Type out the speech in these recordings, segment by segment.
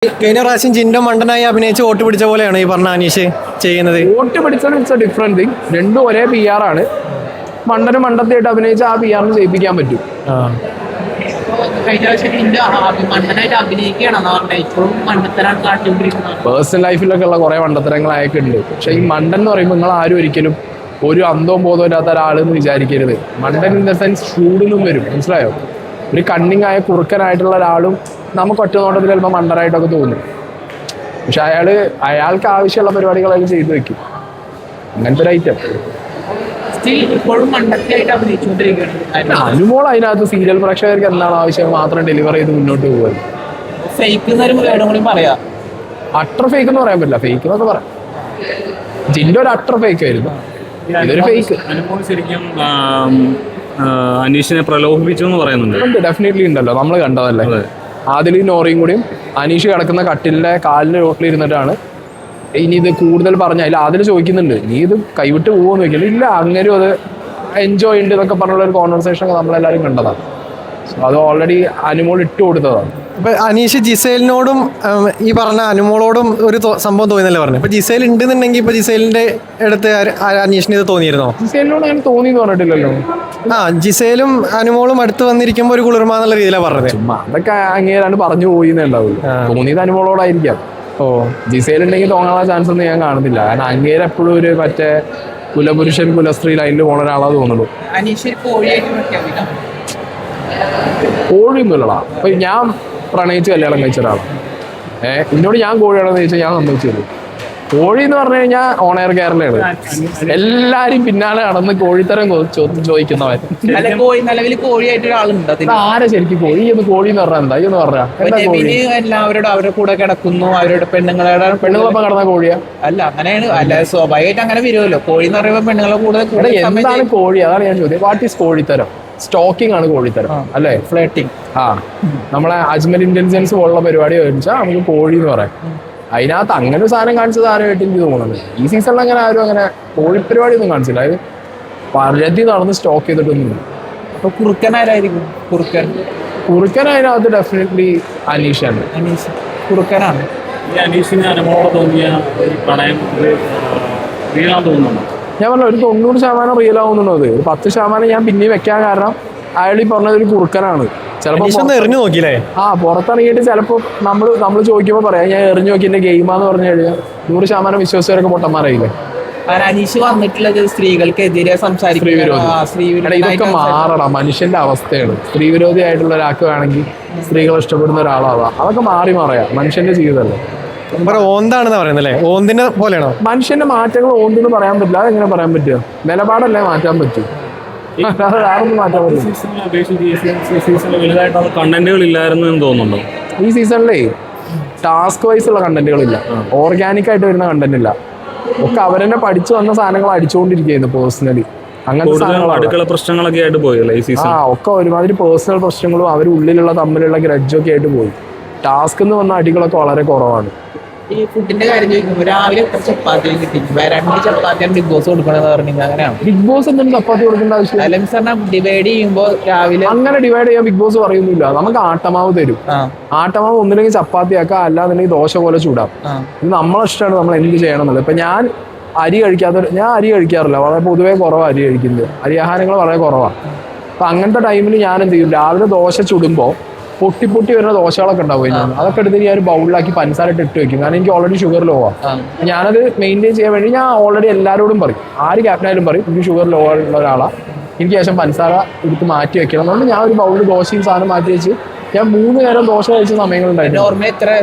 കഴിഞ്ഞ പ്രാവശ്യം ജിൻഡോ മണ്ടനായി അഭിനയിച്ച് വോട്ട് പിടിച്ച പോലെയാണ് ഈ പറഞ്ഞ അനീഷ് ചെയ്യുന്നത്. വോട്ട് പിടിച്ചത് ഇറ്റ്സ് എ ഡിഫറെന്റ് തിങ്. രണ്ടും ഒരേ പി ആർ ആണ്. മണ്ടന് മണ്ടത്തായിട്ട് അഭിനയിച്ച് ആ പി ആറിന് ജയിപ്പിക്കാൻ പറ്റും. പേഴ്സണൽ ലൈഫിലൊക്കെ ഉള്ള കുറെ മണ്ടത്തരങ്ങളൊക്കെ ഉണ്ട്. പക്ഷെ ഈ മണ്ടൻ എന്ന് പറയുമ്പോൾ നിങ്ങൾ ആരും ഒരിക്കലും ഒരു അന്തവും ബോധവും ഇല്ലാത്ത ഒരാളെന്ന് വിചാരിക്കരുത്. മണ്ടൻ ഇൻ ദ സെൻസ് ഷൂഡിലും വരും, മനസ്സിലായോ? ഒരു കണ്ണിങ് ആയ കുറുക്കനായിട്ടുള്ള ഒരാളും നമുക്ക് ഒറ്റ നോട്ടത്തിൽ ചിലപ്പോൾ മണ്ടനായിട്ടൊക്കെ തോന്നും. പക്ഷെ അയാൾക്ക് ആവശ്യമുള്ള പരിപാടികളെല്ലാം ചെയ്തു വെക്കും. അങ്ങനത്തെ ഒരു ഐറ്റം. അനുമോൾ അതിനകത്ത് സീരിയൽ പ്രേക്ഷകർക്ക് എന്താണ് ആവശ്യം മാത്രം ഡെലിവർ ചെയ്ത് മുന്നോട്ട് പോകുക. അട്ടർ ഫേക്ക് എന്ന് പറയാൻ പറ്റില്ല. ഫേക്ക് എന്നൊക്കെ പറയാം. ജിൻഡോ ഒരു അട്ടർ ഫേക്ക് ആയിരുന്നു. ഇതൊരു ഫേക്ക്. ശരിക്കും അനീഷിനെ പ്രലോഭിപ്പിച്ചു എന്ന് പറയുന്നുണ്ട്. ഡെഫിനറ്റ്ലി ഉണ്ടല്ലോ, നമ്മൾ കണ്ടതല്ലേ. ആദിലും നോറയും കൂടിയും അനീഷ് കിടക്കുന്ന കട്ടിലിന്റെ കാലിന്റെ റോട്ടിലിരുന്നിട്ടാണ് ഇനി ഇത് കൂടുതൽ പറഞ്ഞ അതിൽ ചോദിക്കുന്നുണ്ട്, നീ ഇത് കൈവിട്ട് പോകുമെന്ന് ചോദിക്കില്ല. ഇല്ല, അങ്ങനെ അത് എൻജോയ് ഉണ്ട് എന്നൊക്കെ പറഞ്ഞുള്ള ഒരു കോൺവെർസേഷൻ ഒക്കെ നമ്മളെല്ലാവരും കണ്ടതാണ്. അത് ഓൾറെഡി അനുമോൾ ഇട്ട് കൊടുത്തതാണ്. ഇപ്പൊ അനീഷ് ജിസേലിനോടും ഈ പറഞ്ഞ അനുമോളോടും ഒരു സംഭവം തോന്നിയല്ലേ പറഞ്ഞു. ഇപ്പൊ ജിസേൽ ഉണ്ടെന്നുണ്ടെങ്കിൽ ഇപ്പൊ ജിസേലിന്റെ അടുത്ത് അനീഷിന് ഇത് തോന്നിയിരുന്നോ? ജിസേലിനോട് അങ്ങനെ തോന്നിയെന്ന് പറഞ്ഞിട്ടില്ലല്ലോ. ജിസേലും അനുമോളും അടുത്ത് വന്നിരിക്കുമ്പോൾ ഒരു കുളിർമ എന്നുള്ള രീതിയിലാണ് പറഞ്ഞത്. അതൊക്കെ അങ്ങേരാണ് പറഞ്ഞു പോയിന്നേ ഉണ്ടാവുള്ളൂ. തോന്നിയത് അനുമോളോടായിരിക്കാം. ജിസേൽ ഉണ്ടെങ്കിൽ തോന്നാനുള്ള ചാൻസ് ഒന്നും ഞാൻ കാണുന്നില്ല. കാരണം അങ്ങേര് എപ്പോഴും ഒരു മറ്റേ കുലപുരുഷൻ കുലസ്ത്രീ ലൈനിൽ പോണ ഒരാളാ തോന്നുള്ളൂ. കോഴിയൊന്നുമില്ലടാ. അപ്പൊ ഞാൻ പ്രണയിച്ച് കല്യാണം കഴിച്ച ഒരാളാണ്. എന്നോട് ഞാൻ കോഴിയാണെന്ന് ചോദിച്ചാൽ ഞാൻ സമ്മതിച്ചു. കോഴി എന്ന് പറഞ്ഞു കഴിഞ്ഞാൽ ഓണയർ കേരളയാണ്. എല്ലാരും പിന്നാലെ നടന്ന് കോഴിത്തരം ചോദിക്കുന്നവൻ. ആരെ ശരിക്കും കോഴി എന്ന് കോഴി എന്ന് പറഞ്ഞാൽ എന്താ എന്ന് പറഞ്ഞാ എല്ലാവരോടും അവരുടെ കൂടെ കിടക്കുന്നു. അവരുടെ പെണ്ണുങ്ങളൊപ്പം കിടന്ന കോഴിയാ? അല്ല, അങ്ങനെയാണ്. അല്ല, സ്വാഭാവികമായിട്ട് അങ്ങനെ വരുമല്ലോ. കോഴി എന്ന് പറയുമ്പോൾ പെണ്ണുങ്ങളെ കൂടെ എന്താണ് കോഴി? അതാണ് ഞാൻ ചോദ്യം. What is കോഴിത്തരം? സ്റ്റോക്കിംഗ് ആണ് കോഴിത്തരം അല്ലേ? ഫ്ലേട്ടിംഗ്. നമ്മളെ അജ്മൽ ഇന്റലിജൻസ് പോലുള്ള പരിപാടി ചോദിച്ചാൽ നമുക്ക് കോഴി എന്ന് പറയാം. അതിനകത്ത് അങ്ങനെ ഒരു സാധനം കാണിച്ചത് ആരുമായിട്ട് എനിക്ക് തോന്നുന്നത്. ഈ സീസണിൽ അങ്ങനെ ആരും അങ്ങനെ കോഴി പരിപാടി ഒന്നും കാണിച്ചില്ല. അത് പരതി നടന്ന് സ്റ്റോക്ക് ചെയ്തിട്ടൊന്നുമില്ല. അപ്പൊ കുറുക്കനാരായിരിക്കും? കുറുക്കൻ അതിനകത്ത് ഡെഫിനറ്റ്ലി അനീഷാണ്. കുറുക്കനാണ്. ഈ അനീഷിന് അനുമോളോട് തോന്നിയ പ്രണയം റിയലാന്ന് തോന്നുന്നുണ്ടോ? ഞാൻ പറഞ്ഞ ഒരു 90% റിയൽ ആവുന്നുണ്ടോ? അത് ഒരു 10% ഞാൻ പിന്നെയും വെക്കാൻ കാരണം അയാൾ ഈ പറഞ്ഞത് ഒരു കുറുക്കനാണ്. ചിലപ്പോൾ എറിഞ്ഞു നോക്കിയില്ലേ? പുറത്തിറങ്ങിയിട്ട് ചിലപ്പോൾ നമ്മൾ ചോദിക്കുമ്പോൾ പറയാം ഞാൻ എറിഞ്ഞു നോക്കി എന്റെ ഗെയിമാന്ന് പറഞ്ഞു കഴിഞ്ഞാൽ 100% വിശ്വസിച്ചവരൊക്കെ പൊട്ടന്മാരായില്ലേ. അനീഷ് വന്നിട്ടുള്ളത് സ്ത്രീകൾക്കെതിരെ സംസാരിക്കും. ഇതൊക്കെ മാറണം. മനുഷ്യന്റെ അവസ്ഥയാണ്. സ്ത്രീ വിരോധി ആയിട്ടുള്ള ഒരാൾക്ക് വേണമെങ്കിൽ സ്ത്രീകളെ ഇഷ്ടപ്പെടുന്ന ഒരാളാവാം. അതൊക്കെ മാറിയാ മനുഷ്യന്റെ ജീവിതമല്ലേ. ഓന്താണെന്ന് പറയുന്നല്ലേ? ഓന്തിന്റെ പോലെയാണോ? മനുഷ്യന്റെ മാറ്റങ്ങൾ ഓന്തെന്ന് പറയാൻ പറ്റില്ല. അതെങ്ങനെ പറയാൻ പറ്റുക? നിലപാടല്ലേ മാറ്റാൻ പറ്റും. കണ്ടന്റുകൾ ഇല്ലായിരുന്നു എന്ന് തോന്നുന്നുണ്ടോ? ഈ സീസണിലേ ടാസ്ക് വൈസ് ഉള്ള കണ്ടന്റുകളില്ല. ഓർഗാനിക് ആയിട്ട് വരുന്ന കണ്ടന്റ് ഇല്ല. ഒക്കെ അവരെന്നെ പഠിച്ചു വന്ന സാധനങ്ങൾ അടിച്ചുകൊണ്ടിരിക്കുന്നു പേഴ്സണലി. അങ്ങനത്തെ അടുക്കള പ്രശ്നങ്ങളൊക്കെ ആയിട്ട് പോയല്ലേ ഈ സീസൺ? ഒക്കെ ഒരുമാതിരി പേഴ്സണൽ പ്രശ്നങ്ങളും അവരുള്ളിലുള്ള തമ്മിലുള്ള ഗ്രഡ്ജൊക്കെ ആയിട്ട് പോയി. ടാസ്ക് എന്ന് വന്ന അടികളൊക്കെ വളരെ കുറവാണ്. ഈ ഫുഡിന്റെ കാര്യം ചോദിക്കുമ്പോൾ രാവിലെ ചപ്പാത്തി കിട്ടി, 2 ചപ്പാത്തിയാണ് ബിഗ് ബോസ് കൊടുക്കണമെന്ന് പറഞ്ഞില്ല. അങ്ങനെയാണ് ബിഗ് ബോസ് എന്തെങ്കിലും ചപ്പാത്തി കൊടുക്കേണ്ട ആവശ്യം? ഡിവൈഡ് ചെയ്യുമ്പോൾ രാവിലെ അങ്ങനെ ഡിവൈഡ് ചെയ്യാൻ ബിഗ് ബോസ് പറയുന്നില്ല. നമുക്ക് ആട്ടമാവ് തരും. ആട്ടമാവ് ഒന്നില്ലെങ്കിൽ ചപ്പാത്തി ആക്കാം, അല്ലാന്നുണ്ടെങ്കിൽ ദോശ പോലെ ചൂടാം. ഇത് നമ്മളെ ഇഷ്ടമാണ് നമ്മൾ എന്ത് ചെയ്യണം എന്നുള്ളത്. ഇപ്പൊ ഞാൻ അരി കഴിക്കാറില്ല. വളരെ പൊതുവേ കുറവാണ് അരി കഴിക്കുന്നത്. അരി ആഹാരങ്ങൾ വളരെ കുറവാണ്. അപ്പൊ അങ്ങനത്തെ ടൈമിൽ ഞാൻ എന്ത് ചെയ്യും, രാവിലെ ദോശ ചുടുമ്പോൾ പൊട്ടി വരുന്ന ദോശകളൊക്കെ ഉണ്ടാവും. അതൊക്കെ എടുത്ത് ഞാൻ ഒരു ബൗളിലാക്കി പഞ്ചസാര ഇട്ട് വെക്കും. കാരണം എനിക്ക് ഓൾറെഡി ഷുഗർ ലോ ആണ്. ഞാനത് മെയിൻറ്റെയിൻ ചെയ്യാൻ വേണ്ടി ഞാൻ ഓൾറെഡി എല്ലാവരോടും പറയും, ആര് ക്യാപ്റ്റനായാലും പറയും, എനിക്ക് ഷുഗർ ലോ ഉള്ള ഒരാളാണ്, എനിക്ക് ശേഷം പഞ്ചസാര എടുത്ത് മാറ്റി വെക്കണം. അതുകൊണ്ട് ഞാൻ ഒരു ബൗളിൽ ദോശയും സാധനം മാറ്റി വെച്ച് ഞാൻ 3 നേരം ദോശ കഴിച്ച സമയങ്ങളുണ്ടായിരുന്നു.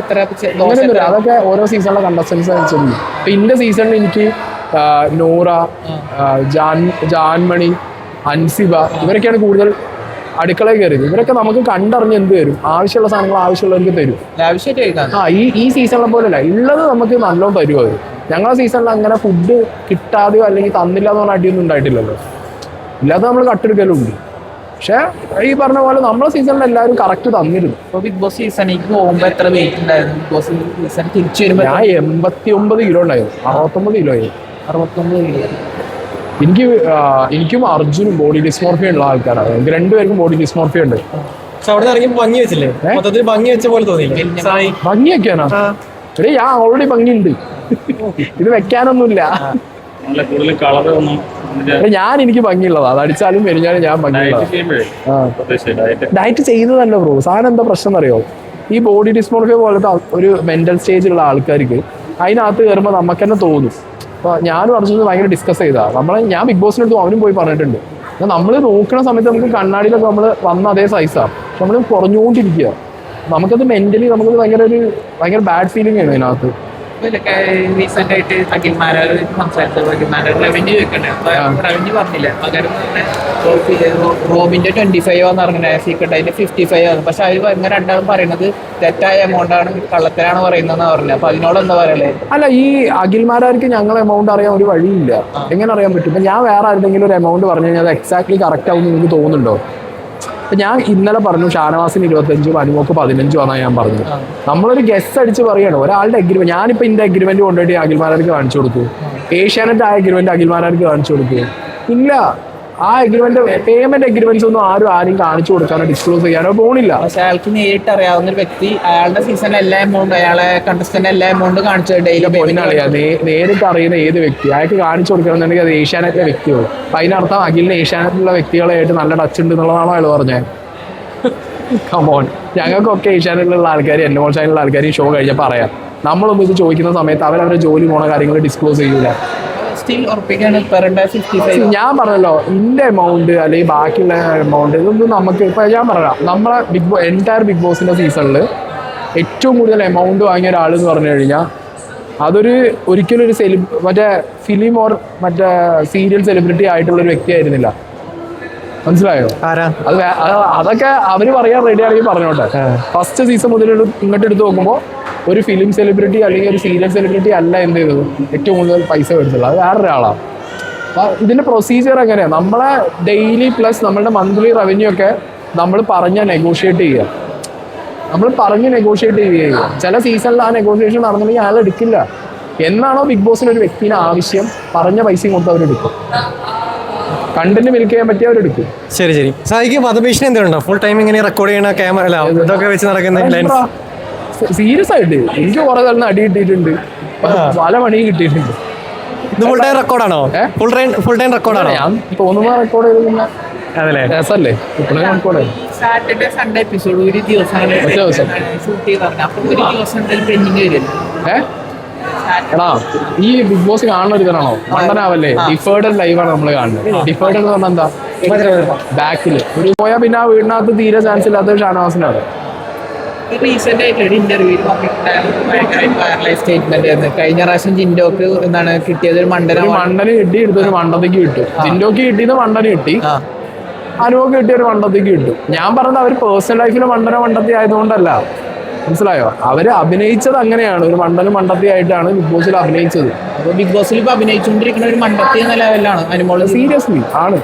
അങ്ങനെയൊന്നുമില്ല. അതൊക്കെ ഓരോ സീസണിലെ കണ്ടസ്റ്റൻസ് അനുസരിച്ച്. ഇപ്പൊ ഇന്റെ സീസണിൽ എനിക്ക് നോറ, ജാൻമണി, അൻസിബ ഇവരൊക്കെയാണ് കൂടുതൽ അടുക്കളയിൽ കയറിയത്. ഇവരൊക്കെ നമുക്ക് കണ്ടറിഞ്ഞ് എന്ത് തരും, ആവശ്യമുള്ള സാധനങ്ങൾ ആവശ്യമുള്ളവർക്ക് തരും. ഈ സീസണിലെ പോലെയല്ല, ഉള്ളത് നമുക്ക് നല്ലോണം തരുമോ അവർ. ഞങ്ങളുടെ സീസണിൽ അങ്ങനെ ഫുഡ് കിട്ടാതെയോ അല്ലെങ്കിൽ തന്നില്ല എന്ന് പറഞ്ഞ അടിയൊന്നും ഉണ്ടായിട്ടില്ലല്ലോ. ഇല്ലാതെ നമ്മൾ കട്ടെടുക്കലുണ്ട്. പക്ഷെ ഈ പറഞ്ഞ പോലെ നമ്മളെ സീസണിൽ എല്ലാവരും കറക്റ്റ് തന്നിരുന്നു. ബിഗ് ബോസ് സീസണിലേക്ക് പോകുമ്പോൾ എത്ര വെയിറ്റ് ഉണ്ടായിരുന്നു? ബിഗ് ബോസ് സീസൺ തിരിച്ചു വരുമ്പോൾ ഞാൻ 89 കിലോ ഉണ്ടായിരുന്നു. 69 കിലോ ആയിരുന്നു. 69 കിലോ. എനിക്കും അർജുനും ബോഡി ഡിസ്മോർഫിയ ഉള്ള ആൾക്കാരാണ്. എനിക്ക് 2 പേർക്കും ബോഡി ഡിസ്മോർഫിയ ഉണ്ട്. പക്ഷെ അവിടെ ഇറങ്ങി ഭംഗി വെച്ചില്ലേ, മൊത്തത്തിൽ ഭംഗി വെച്ച പോലെ തോന്നിയില്ലേ സായി? ഭംഗി വെക്കാനോ? എടേ ഞാൻ ഓൾറെഡി ഭംഗിയുണ്ട്, ഇത് വെക്കാനൊന്നുമില്ല. നല്ല കൂടുതൽ കളർ ഒന്നും എനിക്ക് ഭംഗിയുള്ളതാ, അത് അടിച്ചാലും മെരിഞ്ഞാലും ഞാൻ ഭംഗിയുള്ളതാ. ഡയറ്റ് ചെയ്യുന്നതല്ല ബ്രോ, സാധനം എന്താ പ്രശ്നം എന്നറിയോ? ഈ ബോഡി ഡിസ്മോർഫിയ പോലത്തെ ഒരു മെന്റൽ സ്റ്റേജിലുള്ള ആൾക്കാർക്ക് അതിനകത്ത് കയറുമ്പോൾ നമുക്ക് തന്നെ തോന്നും. അപ്പോൾ ഞാനും അർജുനും ഭയങ്കര ഡിസ്കസ് ചെയ്താ ഞാൻ ബിഗ് ബോസിൻ്റെ അടുത്ത് അവനും പോയി പറഞ്ഞിട്ടുണ്ട്. നമ്മൾ നോക്കുന്ന സമയത്ത് നമുക്ക് കണ്ണാടിയിലൊക്കെ നമ്മൾ വന്ന അതേ സൈസാണ്, പക്ഷെ നമ്മൾ കുറഞ്ഞുകൊണ്ടിരിക്കുക. നമുക്കത് മെന്റലി നമുക്കത് ഭയങ്കര ബാഡ് ഫീലിംഗ് ആണ് അതിനകത്ത്. റീസെന്റ് ആയിട്ട് അഖിൽമാരാർ സംസാരിച്ചത്, അഖിൽമാരാർ റവന്യൂ വെക്കണ്ടേ, റവന്യൂ പറഞ്ഞില്ല, പകരം റോബിന്റെ 25 എന്ന് പറഞ്ഞ സീക്രട്ട് അതിന്റെ 55 ആണ്. പക്ഷെ അവർ ഇങ്ങനെ രണ്ടാളും പറയുന്നത് തെറ്റായ എമൗണ്ട് ആണ്, കള്ളത്തിലാണ് പറയുന്നതെന്ന് പറഞ്ഞത്. അപ്പൊ അതിനോട് എന്താ പറയലേ? അല്ല, ഈ അഖിൽമാരാർക്ക് ഞങ്ങൾ എമൗണ്ട് അറിയാൻ ഒരു വഴിയില്ല. എങ്ങനെ അറിയാൻ പറ്റും? ഇപ്പൊ ഞാൻ വേറെ ആരുടെങ്കിലും ഒരു എമൗണ്ട് പറഞ്ഞു കഴിഞ്ഞാൽ അത് എക്സാക്ട്ലി കറക്റ്റ് ആവും നിങ്ങൾക്ക് തോന്നുന്നുണ്ടോ? ഇപ്പൊ ഞാൻ ഇന്നലെ പറഞ്ഞു ഷാനവാസിന് 25, അനുമോക്ക് 15 ആണെന്നാണ് ഞാൻ പറഞ്ഞത്. നമ്മളൊരു ഗസ് അടിച്ച് പറയാണ് ഒരാളുടെ അഗ്രിമെന്റ്. ഞാനിപ്പോ എന്റെ അഗ്രിമെന്റ് കൊണ്ടുപോയിട്ട് അഖിൽമാരാർക്ക് കാണിച്ചു കൊടുത്തു, ഏഷ്യാനെറ്റ് ആ അഗ്രിമെന്റ് അഖിൽമാരാർക്ക് കാണിച്ചു കൊടുത്തു. ഇല്ല, ആ അഗ്രിമെന്റ് പേയ്മെന്റ് അഗ്രിമെന്റ്സ് ഒന്നും ആരും കാണിച്ചു കൊടുക്കാനോ ഡിസ്ക്ലോസ് ചെയ്യാനോ പോണില്ല. പക്ഷെ അയാൾക്ക് നേരിട്ട് അറിയാവുന്ന ഒരു വ്യക്തി അയാളുടെ സീസണിൽ എല്ലാ എമൗണ്ട്, അയാളെ കണ്ടസ്റ്റന്റ് എല്ലാ എമൗണ്ട് കാണിച്ചു നേരിട്ട് അറിയുന്ന ഏത് വ്യക്തി അയാൾക്ക് കാണിച്ചു കൊടുക്കണമെന്നുണ്ടെങ്കിൽ അത് ഏഷ്യാനെറ്റിലെ വ്യക്തിയുള്ളൂ. അപ്പൊ അതിനർത്ഥം അഖിലിന് ഏഷ്യാനെറ്റിലുള്ള വ്യക്തികളായിട്ട് നല്ല ടച്ച് ഉണ്ട് എന്നുള്ളതാണോ അയാൾ പറഞ്ഞത്? കമോൺ, ഞങ്ങൾക്കൊക്കെ ഏഷ്യാനെറ്റിലുള്ള ആൾക്കാർ, എന്നോൾ ചാനലിലുള്ള ആൾക്കാർ ഈ ഷോ കഴിഞ്ഞപ്പോൾ പറയാം. നമ്മളൊന്നും ഇത് ചോദിക്കുന്ന സമയത്ത് അവരവരുടെ ജോലി പോണ കാര്യങ്ങൾ ഡിസ്ക്ലോസ് ചെയ്യൂല. ഞാൻ പറഞ്ഞല്ലോ, ഇന്റെ എമൗണ്ട് അല്ലെങ്കിൽ ബാക്കിയുള്ള എമൗണ്ട് ഇതൊന്നും നമുക്ക് ഇപ്പൊ ഞാൻ പറയാം, നമ്മളെ എൻറ്റയർ ബിഗ് ബോസിന്റെ സീസണിൽ ഏറ്റവും കൂടുതൽ എമൗണ്ട് വാങ്ങിയ ഒരാൾ എന്ന് പറഞ്ഞു കഴിഞ്ഞാൽ ഒരിക്കലും ഒരു മറ്റേ ഫിലിം ഓർ മറ്റേ സീരിയൽ സെലിബ്രിറ്റി ആയിട്ടുള്ള ഒരു വ്യക്തി ആയിരുന്നില്ല. മനസ്സിലായോ? അതൊക്കെ അവര് പറയാൻ റെഡി ആണെങ്കിൽ പറഞ്ഞോട്ടെ. ഫസ്റ്റ് സീസൺ മുതൽ ഇങ്ങോട്ട് എടുത്ത് നോക്കുമ്പോൾ ഒരു ഫിലിം സെലിബ്രിറ്റി അല്ലെങ്കിൽ ഒരു സീരിയൽ സെലിബ്രിറ്റി അല്ല എന്ത് ചെയ്തത് ഏറ്റവും കൂടുതൽ പൈസ മേടിച്ചുള്ളത്, അത് വേറൊരാളാണ്. അപ്പം ഇതിന്റെ പ്രൊസീജിയർ എങ്ങനെയാണ്? നമ്മളെ ഡെയിലി പ്ലസ് നമ്മളുടെ മന്ത്ലി റവന്യൂ ഒക്കെ നമ്മൾ നെഗോഷിയേറ്റ് ചെയ്യുക. ചില സീസണിൽ ആ നെഗോഷിയേഷൻ നടന്നില്ലെങ്കിൽ അയാൾ എടുക്കില്ല. എന്നാണോ ബിഗ് ബോസിന് ഒരു വ്യക്തിന് ആവശ്യം, പറഞ്ഞ പൈസയും കൊടുത്ത് അവരെടുക്കും. കണ്ടന്റ് മിൽക്ക് ചെയ്യാൻ പറ്റിയ അവരെടുക്കും. ശരി. സായിക്ക് വധഭീഷണി എന്തെങ്കിലും ഫുൾ ടൈം ഇങ്ങനെ റെക്കോർഡ് ചെയ്യണ ക്യാമറ അല്ല ഇതൊക്കെ വെച്ച് നടക്കുന്ന? സീരിയസ് ആയിട്ട് എനിക്ക് കുറെ സ്ഥലത്ത് അടി കിട്ടിയിട്ടുണ്ട്, പല പണിയും കിട്ടിയിട്ടുണ്ട്. ഇത് ഫുൾ ടൈം റെക്കോർഡാണോ? ഫുൾ ടൈം റെക്കോർഡാണോ? ഞാൻ തോന്നുമ്പോൾ റെക്കോർഡ് ചെയ്ത് അതല്ലേ രസമല്ലേ റെക്കോർഡ്. സാറ്റർഡേ സൺഡേ എപ്പിസോഡ് ഒരു ദിവസം ഷൂട്ട് ചെയ്ത് അപ്പൊ ഒരു ദിവസം പെൻഡിങ് വരും. എടാ, ഈ ബിഗ് ബോസ് കാണുന്ന ഒരു ഇതാണോ മണ്ടനാവല്ലേ? ഡിഫേർഡ് ലൈവാണ് നമ്മൾ കാണുന്നത്. ഡിഫേർഡ് എന്ന് പറഞ്ഞാൽ എന്താ? ബാക്കിൽ ഒരു പോയാൽ പിന്നെ ആ വീടിനകത്ത് തീരെ ചാൻസ് ഇല്ലാത്ത ഷാനവാസിനാണ്. റീസെന്റ് ആയിട്ടുള്ള ഇന്റർവ്യൂവിൽ വൈറലൈസ് സ്റ്റേറ്റ്മെന്റ് ആയിരുന്നു. കഴിഞ്ഞ പ്രാവശ്യം ജിൻഡോക്ക് എന്താണ് കിട്ടിയത്? ഒരു മണ്ടന് കിട്ടി, എടുത്തൊരു മണ്ടത്തേക്ക് കിട്ടും. ജിൻഡോക്ക് കിട്ടിയത് മണ്ടന് കിട്ടി, അനുഭവം കിട്ടിയ ഒരു മണ്ടത്തേക്ക് കിട്ടും. ഞാൻ പറഞ്ഞത് അവർ പേഴ്സണൽ ലൈഫിൽ മണ്ടത്തി ആയതുകൊണ്ടല്ല, മനസ്സിലായോ? അവര് അഭിനയിച്ചത് അങ്ങനെയാണ്, ഒരു മണ്ടത്തി ആയിട്ടാണ് ബിഗ് ബോസിൽ അഭിനയിച്ചത്. അപ്പൊ ബിഗ് ബോസിൽ ഇപ്പൊ അഭിനയിച്ചുകൊണ്ടിരിക്കുന്ന ഒരു മണ്ടത്തി എന്ന ലെവലിലാണ് അനുമോള്. സീരിയസ്ലി ആണ്.